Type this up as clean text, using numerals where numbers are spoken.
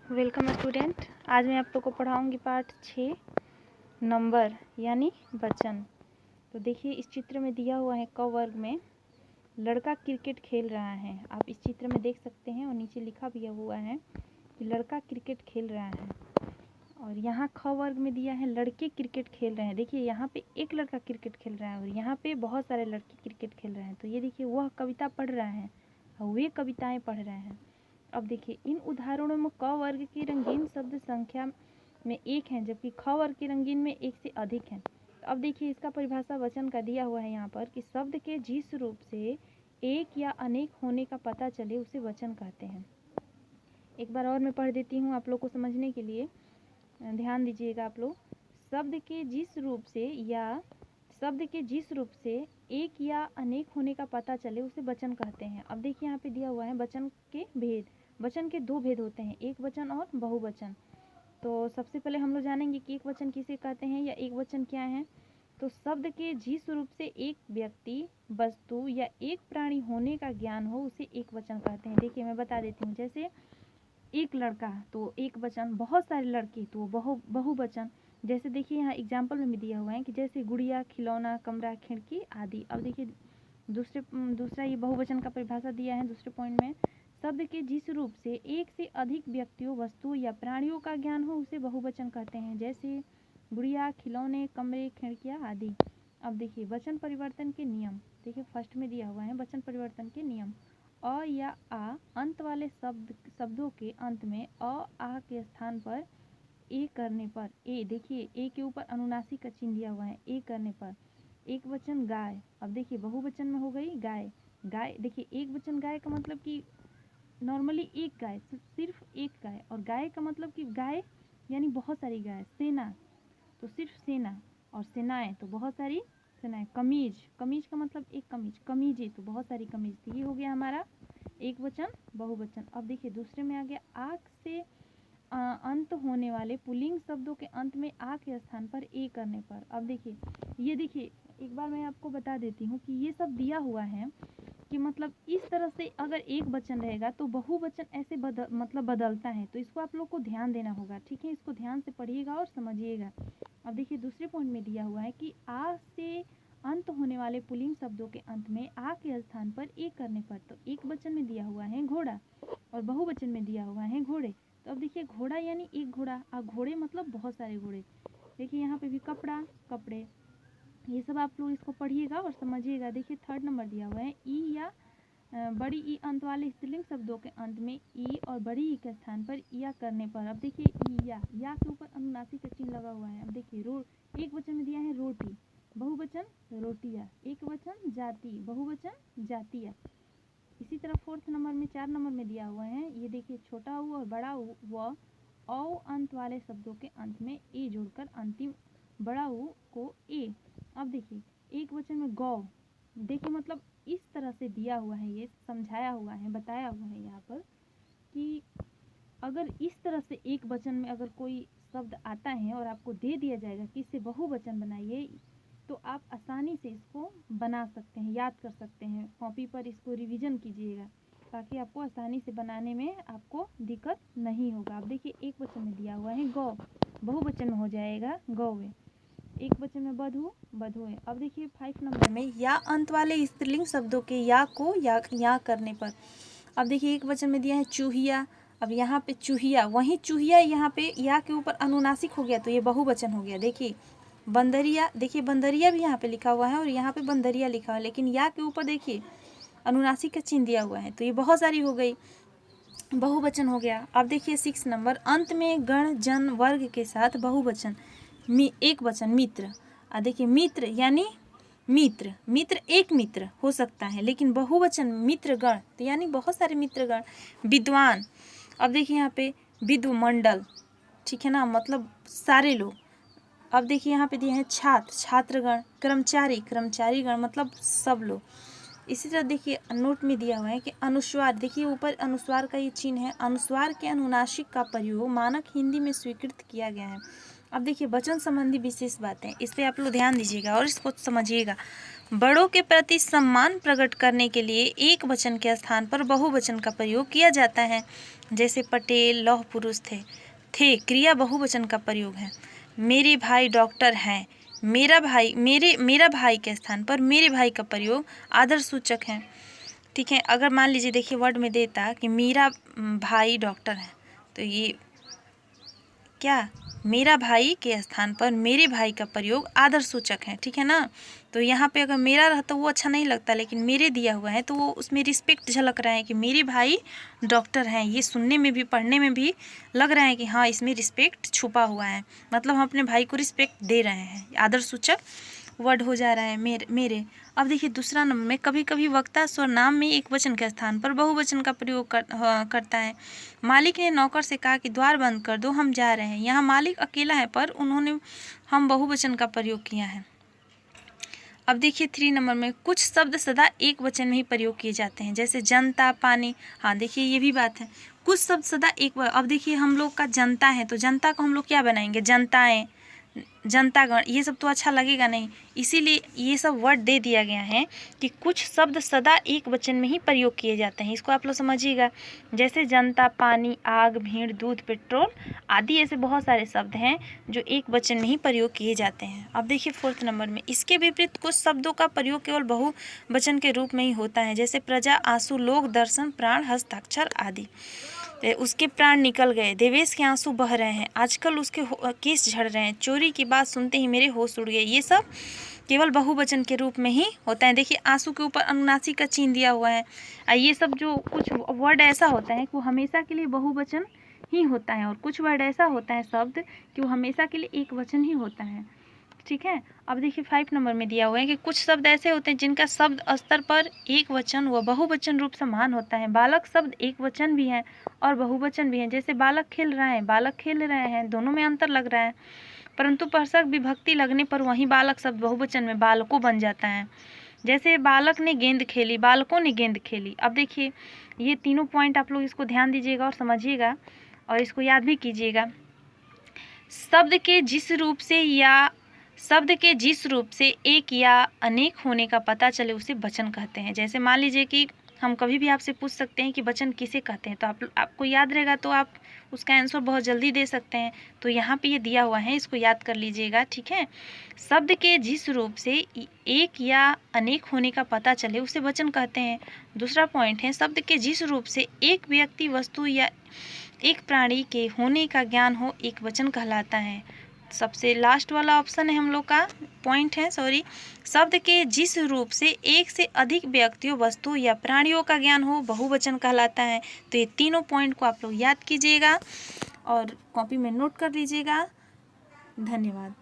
Welcome student. आज मैं आप लोग को पढ़ाऊंगी पाठ 6 नंबर यानी वचन। तो देखिए इस चित्र में दिया हुआ है क वर्ग में लड़का क्रिकेट खेल रहा है। आप इस चित्र में देख सकते हैं और नीचे लिखा भी हुआ है कि लड़का क्रिकेट खेल रहा है। और यहाँ ख वर्ग में दिया है लड़के क्रिकेट खेल रहे हैं। देखिए यहाँ पे एक लड़का क्रिकेट खेल रहा है और यहाँ पे बहुत सारे लड़के क्रिकेट खेल रहे हैं। तो ये देखिए वह कविता पढ़ रहा है और वे कविताएं पढ़ रहे हैं। अब देखिए इन उदाहरणों में क वर्ग की रंगीन शब्द संख्या में एक है जबकि ख वर्ग की रंगीन में एक से अधिक है। अब देखिए इसका परिभाषा वचन का दिया हुआ है यहाँ पर कि शब्द के जिस रूप से एक या अनेक होने का पता चले उसे वचन कहते हैं। एक बार और मैं पढ़ देती हूँ आप लोग को समझने के लिए, ध्यान दीजिएगा आप लोग। शब्द के जिस रूप से एक या अनेक होने का पता चले उसे वचन कहते हैं। अब देखिए यहाँ पे दिया हुआ है वचन के भेद। वचन के दो भेद होते हैं, एक वचन और बहुवचन। तो सबसे पहले हम लोग जानेंगे कि एक वचन किसे कहते हैं या एक वचन क्या है। तो शब्द के जिस रूप से एक व्यक्ति, वस्तु या एक प्राणी होने का ज्ञान हो उसे एक वचन कहते हैं। देखिए मैं बता देती हूँ, जैसे एक लड़का तो एक वचन, बहुत सारे लड़के तो बहुवचन। जैसे देखिए यहाँ एग्जाम्पल में भी दिया हुआ है कि जैसे गुड़िया, खिलौना, कमरा, खिड़की आदि। अब देखिए दूसरा ये बहुवचन का परिभाषा दिया है दूसरे पॉइंट में। शब्द के जिस रूप से एक से अधिक व्यक्तियों, वस्तुओं या प्राणियों का ज्ञान हो उसे बहुवचन कहते हैं, जैसे गुड़िया, खिलौने, कमरे, खिड़कियाँ आदि। अब देखिए वचन परिवर्तन के नियम। देखिए फर्स्ट में दिया हुआ है वचन परिवर्तन के नियम। अ या आ अंत वाले शब्दों के अंत में अ आ के स्थान पर ए करने पर, ए देखिए ए के ऊपर अनुनासिक का चिन्ह दिया हुआ है, ए करने पर एक वचन गाय। अब देखिए बहुवचन में हो गई गाय। गाय देखिए एक वचन गाय का मतलब कि नॉर्मली एक गाय, सिर्फ एक गाय। और गाय का मतलब कि गाय यानी बहुत सारी गाय। सेना तो सिर्फ सेना, और सेनाएं तो बहुत सारी सेनाएं। कमीज, कमीज का मतलब एक कमीज, कमीजें तो बहुत सारी कमीज। तो ये हो गया हमारा एक वचन बहुवचन। अब देखिए दूसरे में आ गया आक से अंत होने वाले पुल्लिंग शब्दों के अंत में आ के स्थान पर ए करने पर। अब देखिए ये देखिए एक बार मैं आपको बता देती हूँ कि ये सब दिया हुआ है कि मतलब इस तरह से अगर एक वचन रहेगा तो बहुवचन ऐसे बदलता है। तो इसको आप लोग को ध्यान देना होगा, ठीक है। इसको ध्यान से पढ़िएगा और समझिएगा। अब देखिए दूसरे पॉइंट में दिया हुआ है कि आ से अंत होने वाले पुल्लिंग शब्दों के अंत में आ के स्थान पर ए करने पर। तो एक वचन में दिया हुआ है घोड़ा और बहुवचन में दिया हुआ है घोड़े। तो अब देखिए घोड़ा यानी एक घोड़ा और घोड़े मतलब बहुत सारे घोड़े। देखिए यहाँ पे भी कपड़ा, कपड़े, ये सब आप लोग इसको पढ़िएगा और समझिएगा। देखिए थर्ड नंबर दिया हुआ है ई या बड़ी ई अंत वाले स्त्रीलिंग शब्दों के अंत में ई और बड़ी ई के स्थान पर या करने पर। अब देखिए ई या के ऊपर अनुनासिक का चिन्ह लगा हुआ है। अब देखिए एक वचन में दिया है रोटी, बहुवचन रोटियाँ, एक वचन जाति, बहुवचन जातियाँ। इसी तरह फोर्थ नंबर में 4 नंबर में दिया हुआ है, ये देखिए छोटा ऊ और बड़ा ऊ व औ अंत वाले शब्दों के अंत में ए जोड़कर अंतिम बड़ा ऊ को ए। अब देखिए एक वचन में गौ। देखिए मतलब इस तरह से दिया हुआ है, ये समझाया हुआ है, बताया हुआ है यहाँ पर कि अगर इस तरह से एक वचन में अगर कोई शब्द आता है और आपको दे दिया जाएगा कि इससे बहुवचन बनाइए, तो आप आसानी से इसको बना सकते हैं, याद कर सकते हैं। कॉपी पर इसको रिवीजन कीजिएगा ताकि आपको आसानी से बनाने में आपको दिक्कत नहीं होगा। अब देखिए एक वचन में दिया हुआ है गौ, बहुवचन में हो जाएगा गौवे। एक वचन में बधू, बधुए। अब देखिए 5 नंबर में या अंत वाले स्त्रीलिंग शब्दों के या को या करने पर। अब देखिए एक वचन में दिया है चूहिया। अब यहाँ पे चूहिया, वहीं चूहिया यहाँ पे या के ऊपर अनुनासिक हो गया तो ये बहुवचन हो गया। देखिए बंदरिया, देखिए बंदरिया भी यहाँ पे लिखा हुआ है और यहाँ पे बंदरिया लिखा हुआ है, लेकिन या के ऊपर देखिए अनुनासिक का चिन्ह दिया हुआ है तो ये बहुत सारी हो गई, बहुवचन हो गया। अब देखिए 6 नंबर अंत में गण जन वर्ग के साथ बहुवचन एक वचन मित्र। देखिए मित्र यानी मित्र, मित्र एक मित्र हो सकता है, लेकिन बहुवचन मित्रगण तो यानी बहुत सारे मित्रगण। विद्वान, अब देखिए यहाँ पे विद्वमंडल, ठीक है ना, मतलब सारे लोग। अब देखिए यहाँ पे दिए हैं छात्र, छात्रगण, कर्मचारी, कर्मचारीगण मतलब सब लोग। इसी तरह देखिए नोट में दिया हुआ है कि अनुस्वार, देखिए ऊपर अनुस्वार का ये चिन्ह है। अनुस्वार के अनुनासिक का प्रयोग मानक हिंदी में स्वीकृत किया गया है। अब देखिए वचन संबंधी विशेष बातें, इस पे आप लोग ध्यान दीजिएगा और इसको समझिएगा। बड़ों के प्रति सम्मान प्रकट करने के लिए एक वचन के स्थान पर बहुवचन का प्रयोग किया जाता है। जैसे पटेल लौह पुरुष थे क्रिया बहुवचन का प्रयोग है। मेरे भाई डॉक्टर हैं, मेरा भाई के स्थान पर मेरे भाई का प्रयोग आदर सूचक है। ठीक है, अगर मान लीजिए देखिए वर्ड में देता कि मेरा भाई डॉक्टर है, तो ये क्या मेरा भाई के स्थान पर मेरे भाई का प्रयोग आदर सूचक है। ठीक है ना, तो यहाँ पे अगर मेरा रहता वो अच्छा नहीं लगता, लेकिन मेरे दिया हुआ है तो वो उसमें रिस्पेक्ट झलक रहा है कि मेरे भाई डॉक्टर हैं। ये सुनने में भी पढ़ने में भी लग रहा है कि हाँ इसमें रिस्पेक्ट छुपा हुआ है, मतलब हम अपने भाई को रिस्पेक्ट दे रहे हैं। आदर सूचक वर्ड हो जा रहा है मेरे। अब देखिए दूसरा नंबर में कभी कभी वक्ता सर्वनाम में एक वचन के स्थान पर बहुवचन का प्रयोग करता है। मालिक ने नौकर से कहा कि द्वार बंद कर दो, हम जा रहे हैं। यहाँ मालिक अकेला है पर हम बहुवचन का प्रयोग किया है। अब देखिए 3 नंबर में कुछ शब्द सदा एक वचन में ही प्रयोग किए जाते हैं, जैसे जनता पानी। हाँ देखिए ये भी बात है, कुछ शब्द सदा अब देखिए हम लोग का जनता है तो जनता को हम लोग क्या बनाएंगे, जनताएं, जनतागण, ये सब तो अच्छा लगेगा नहीं, इसीलिए ये सब वर्ड दे दिया गया है कि कुछ शब्द सदा एक वचन में ही प्रयोग किए जाते हैं। इसको आप लोग समझिएगा। जैसे जनता, पानी, आग, भीड़, दूध, पेट्रोल आदि ऐसे बहुत सारे शब्द हैं जो एक वचन में ही प्रयोग किए जाते हैं। अब देखिए 4th नंबर में इसके विपरीत कुछ शब्दों का प्रयोग केवल बहुवचन के रूप में ही होता है, जैसे प्रजा, आंसू, लोग, दर्शन, प्राण, हस्ताक्षर आदि। उसके प्राण निकल गए, देवेश के आंसू बह रहे हैं, आजकल उसके केस झड़ रहे हैं, चोरी की बात सुनते ही मेरे होश उड़ गए। ये सब केवल बहुवचन के रूप में ही होता है। देखिए आंसू के ऊपर अनुनासिक का चिन्ह दिया हुआ है। ये सब जो कुछ वर्ड ऐसा होता है कि वो हमेशा के लिए बहुवचन ही होता है, और कुछ वर्ड ऐसा होता है शब्द कि वो हमेशा के लिए एक वचन ही होता है। ठीक है, अब देखिए 5 नंबर में दिया हुआ है कि कुछ शब्द ऐसे होते हैं जिनका शब्द स्तर पर एक वचन व बहुवचन रूप समान होता है। बालक शब्द एक वचन भी है और बहुवचन भी है। जैसे बालक खेल रहा है, बालक खेल रहे हैं, दोनों में अंतर लग रहा है, परंतु परसक विभक्ति लगने पर वही बालक शब्द बहुवचन में बालकों बन जाता है। जैसे बालक ने गेंद खेली, बालकों ने गेंद खेली। अब देखिए ये तीनों पॉइंट आप लोग इसको ध्यान दीजिएगा और समझिएगा और इसको याद भी कीजिएगा। शब्द के जिस रूप से एक या अनेक होने का पता चले उसे वचन कहते हैं। जैसे मान लीजिए कि हम कभी भी आपसे पूछ सकते हैं कि वचन किसे कहते हैं, तो आपको याद रहेगा तो आप उसका आंसर बहुत जल्दी दे सकते हैं। तो यहाँ पे ये दिया हुआ है, इसको याद कर लीजिएगा। ठीक है, शब्द के जिस रूप से एक या अनेक होने का पता चले उसे वचन कहते हैं। दूसरा पॉइंट है शब्द के जिस रूप से एक व्यक्ति, वस्तु या एक प्राणी के होने का ज्ञान हो एक वचन कहलाता है। सबसे लास्ट वाला ऑप्शन है हम लोग का पॉइंट है, शब्द के जिस रूप से एक से अधिक व्यक्तियों, वस्तु या प्राणियों का ज्ञान हो बहुवचन कहलाता है। तो ये तीनों पॉइंट को आप लोग याद कीजिएगा और कॉपी में नोट कर लीजिएगा। धन्यवाद।